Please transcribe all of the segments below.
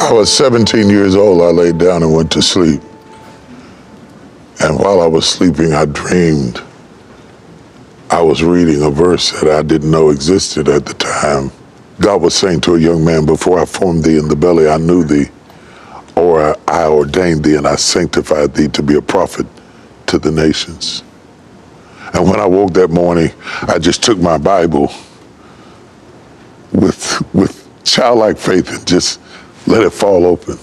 I was 17 years old. I laid down and went to sleep. And while I was sleeping, I dreamed I was reading a verse that I didn't know existed at the time. God was saying to a young man, before I formed thee in the belly, I knew thee, or I ordained thee, and I sanctified thee to be a prophet to the nations. And when I woke that morning, I just took my Bible with childlike faith and just let it fall open.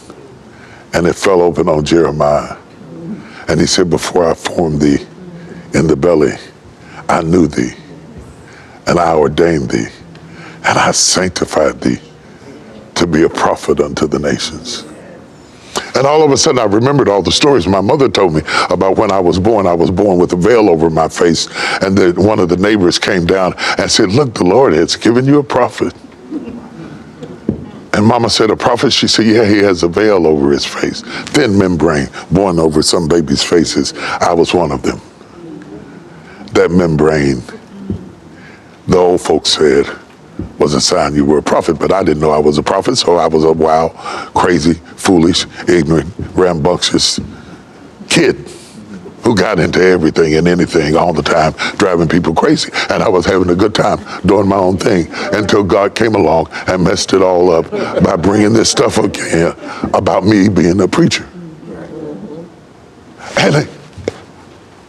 And it fell open on Jeremiah. And he said, before I formed thee in the belly, I knew thee, and I ordained thee, and I sanctified thee to be a prophet unto the nations. And all of a sudden, I remembered all the stories my mother told me about when I was born. I was born with a veil over my face, and one of the neighbors came down and said, look, the Lord has given you a prophet. And Mama said, a prophet? She said, yeah, he has a veil over his face. Thin membrane born over some babies' faces. I was one of them. That membrane, the old folks said, was a sign you were a prophet, but I didn't know I was a prophet, so I was a wild, crazy, foolish, ignorant, rambunctious kid who got into everything and anything all the time, driving people crazy. And I was having a good time doing my own thing until God came along and messed it all up by bringing this stuff again about me being a preacher. And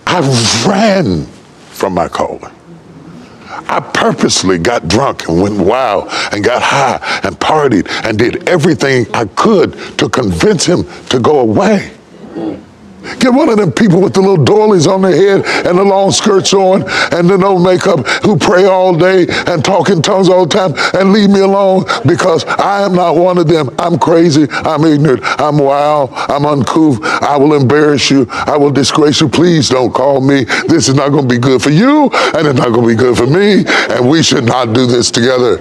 I ran from my calling. I purposely got drunk and went wild and got high and partied and did everything I could to convince him to go away. Get one of them people with the little doilies on their head and the long skirts on and the no makeup who pray all day and talk in tongues all the time and leave me alone, because I am not one of them. I'm crazy. I'm ignorant. I'm wild. I'm uncouth. I will embarrass you. I will disgrace you. Please don't call me. This is not going to be good for you, and it's not going to be good for me, and we should not do this together.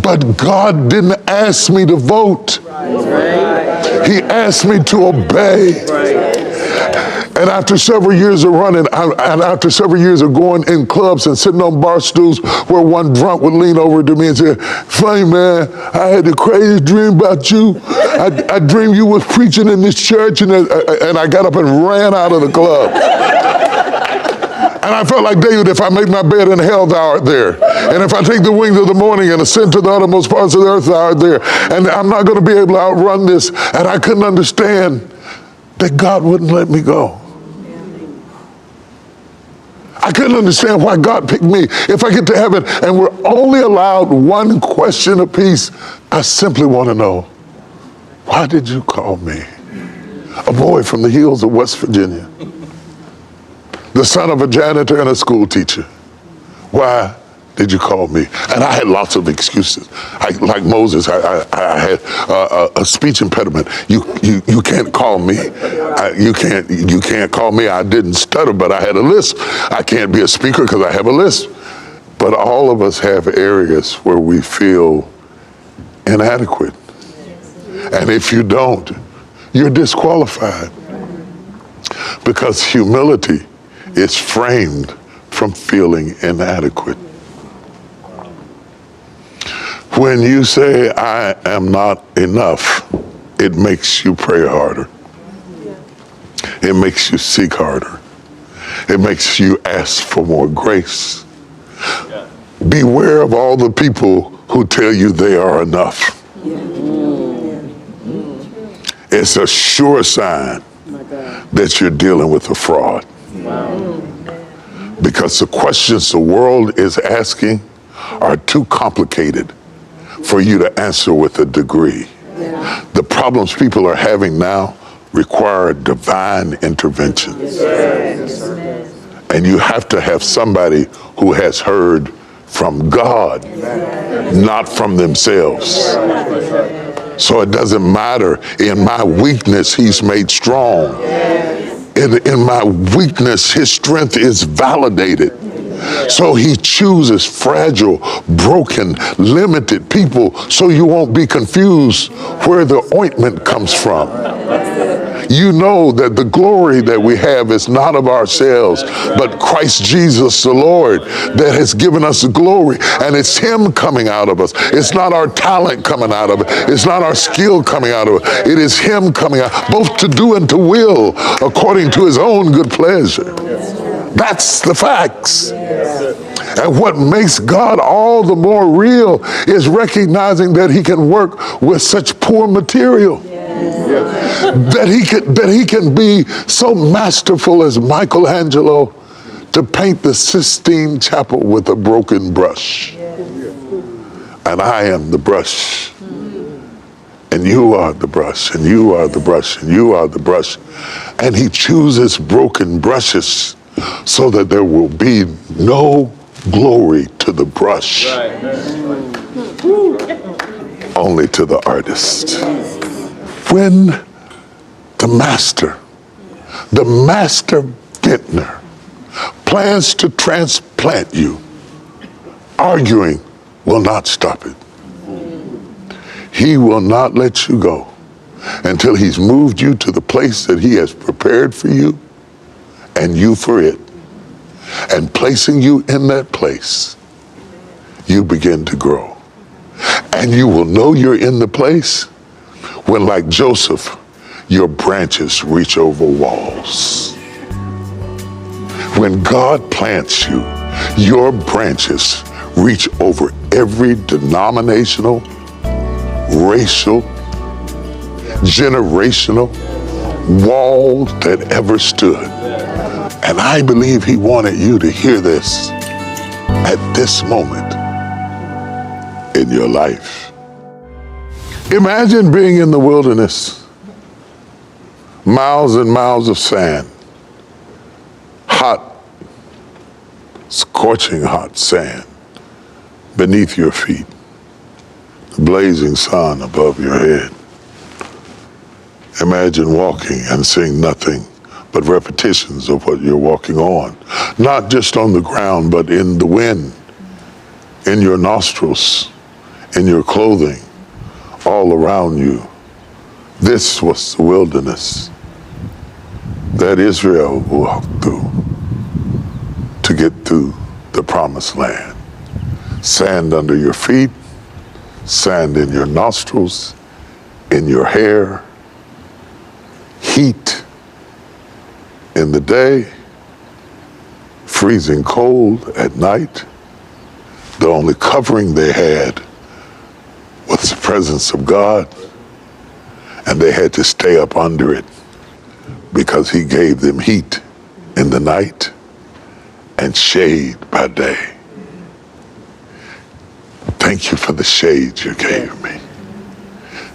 But God didn't ask me to vote. He asked me to obey. And after several years of running, and after several years of going in clubs and sitting on bar stools where one drunk would lean over to me and say, funny man, I had the craziest dream about you. I dreamed you was preaching in this church, and I got up and ran out of the club. And I felt like David, if I make my bed in hell, thou art there. And if I take the wings of the morning and ascend to the uttermost parts of the earth, thou art there. And I'm not going to be able to outrun this. And I couldn't understand that God wouldn't let me go. I couldn't understand why God picked me. If I get to heaven and we're only allowed one question apiece, I simply want to know, why did you call me? A boy from the hills of West Virginia, the son of a janitor and a school teacher. Why did you call me? And I had lots of excuses. Like Moses, I had a speech impediment. You can't call me. You can't call me. I didn't stutter, but I had a lisp. I can't be a speaker because I have a lisp. But all of us have areas where we feel inadequate. And if you don't, you're disqualified. Because humility is framed from feeling inadequate. When you say, I am not enough, it makes you pray harder. It makes you seek harder. It makes you ask for more grace. Beware of all the people who tell you they are enough. It's a sure sign that you're dealing with a fraud. Because the questions the world is asking are too complicated for you to answer with a degree. The problems people are having now require divine intervention. And you have to have somebody who has heard from God, not from themselves. So it doesn't matter. In my weakness, he's made strong. In my weakness, his strength is validated. So he chooses fragile, broken, limited people so you won't be confused where the ointment comes from. you know that the glory that we have is not of ourselves, but Christ Jesus the Lord that has given us the glory. And it's him coming out of us. It's not our talent coming out of it. It's not our skill coming out of it. It is him coming out, both to do and to will, according to his own good pleasure. That's the facts. And what makes God all the more real is recognizing that he can work with such poor material. That he can be so masterful as Michelangelo to paint the Sistine Chapel with a broken brush. And I am the brush. And you are the brush, and you are the brush, and you are the brush. And he chooses broken brushes so that there will be no glory to the brush, only to the artist. When the master vintner, plans to transplant you, arguing will not stop it. He will not let you go until he's moved you to the place that he has prepared for you and you for it. And placing you in that place, you begin to grow. And you will know you're in the place when, like Joseph, your branches reach over walls. When God plants you, your branches reach over every denominational, racial, generational wall that ever stood. And I believe he wanted you to hear this at this moment in your life. Imagine being in the wilderness, miles and miles of sand, hot, scorching hot sand beneath your feet, the blazing sun above your head. Imagine walking and seeing nothing but repetitions of what you're walking on. Not just on the ground, but in the wind, in your nostrils, in your clothing, all around you. This was the wilderness that Israel walked through to get through the promised land. Sand under your feet, sand in your nostrils, in your hair, heat in the day, freezing cold at night. The only covering they had was the presence of God, and they had to stay up under it because he gave them heat in the night and shade by day. Thank you for the shade you gave me.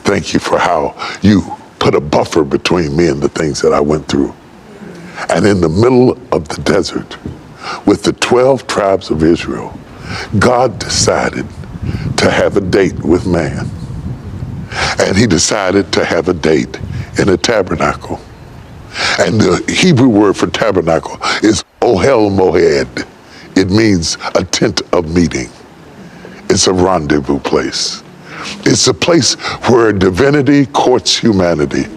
Thank you for how you put a buffer between me and the things that I went through. And in the middle of the desert, with the 12 tribes of Israel, God decided to have a date with man. And he decided to have a date in a tabernacle. And the Hebrew word for tabernacle is ohel moed. It means a tent of meeting. It's a rendezvous place. It's a place where divinity courts humanity.